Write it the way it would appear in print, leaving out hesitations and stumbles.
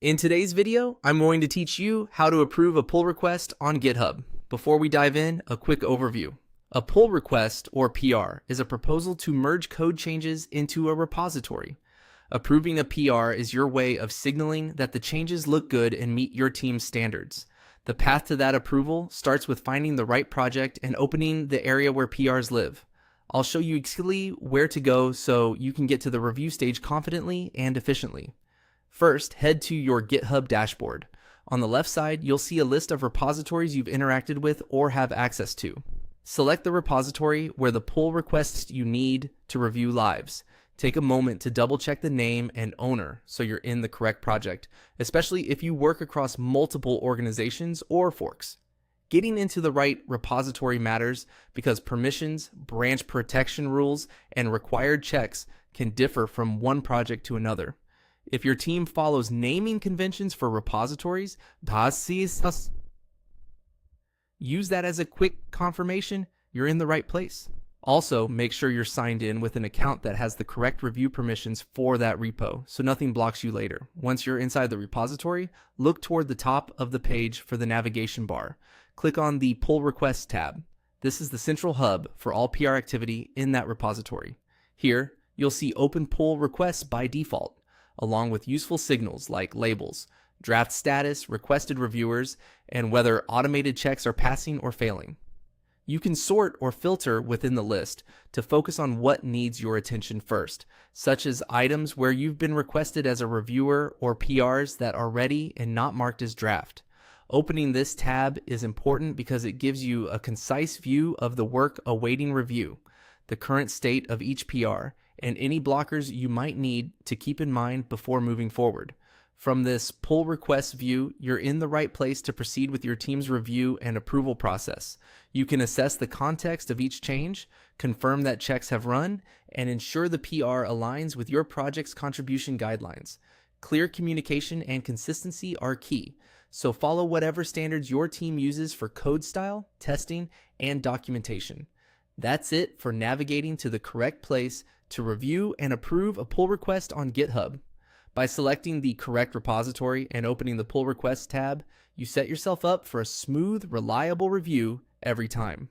In today's video, I'm going to teach you how to approve a pull request on GitHub. Before we dive in, a quick overview. A pull request, or PR, is a proposal to merge code changes into a repository. Approving a PR is your way of signaling that the changes look good and meet your team's standards. The path to that approval starts with finding the right project and opening the area where PRs live. I'll show you exactly where to go so you can get to the review stage confidently and efficiently. First, head to your GitHub dashboard. On the left side, you'll see a list of repositories you've interacted with or have access to. Select the repository where the pull requests you need to review lives. Take a moment to double check the name and owner so you're in the correct project, especially if you work across multiple organizations or forks. Getting into the right repository matters because permissions, branch protection rules, and required checks can differ from one project to another. If your team follows naming conventions for repositories, use that as a quick confirmation you're in the right place. Also, make sure you're signed in with an account that has the correct review permissions for that repo, so nothing blocks you later. Once you're inside the repository, look toward the top of the page for the navigation bar. Click on the Pull Requests tab. This is the central hub for all PR activity in that repository. Here, you'll see Open Pull Requests by default, along with useful signals like labels, draft status, requested reviewers, and whether automated checks are passing or failing. You can sort or filter within the list to focus on what needs your attention first, such as items where you've been requested as a reviewer or PRs that are ready and not marked as draft. Opening this tab is important because it gives you a concise view of the work awaiting review, the current state of each PR, and any blockers you might need to keep in mind before moving forward. From this pull request view, you're in the right place to proceed with your team's review and approval process. You can assess the context of each change, confirm that checks have run, and ensure the PR aligns with your project's contribution guidelines. Clear communication and consistency are key, so follow whatever standards your team uses for code style, testing, and documentation. That's it for navigating to the correct place to review and approve a pull request on GitHub. By selecting the correct repository and opening the Pull Requests tab, you set yourself up for a smooth, reliable review every time.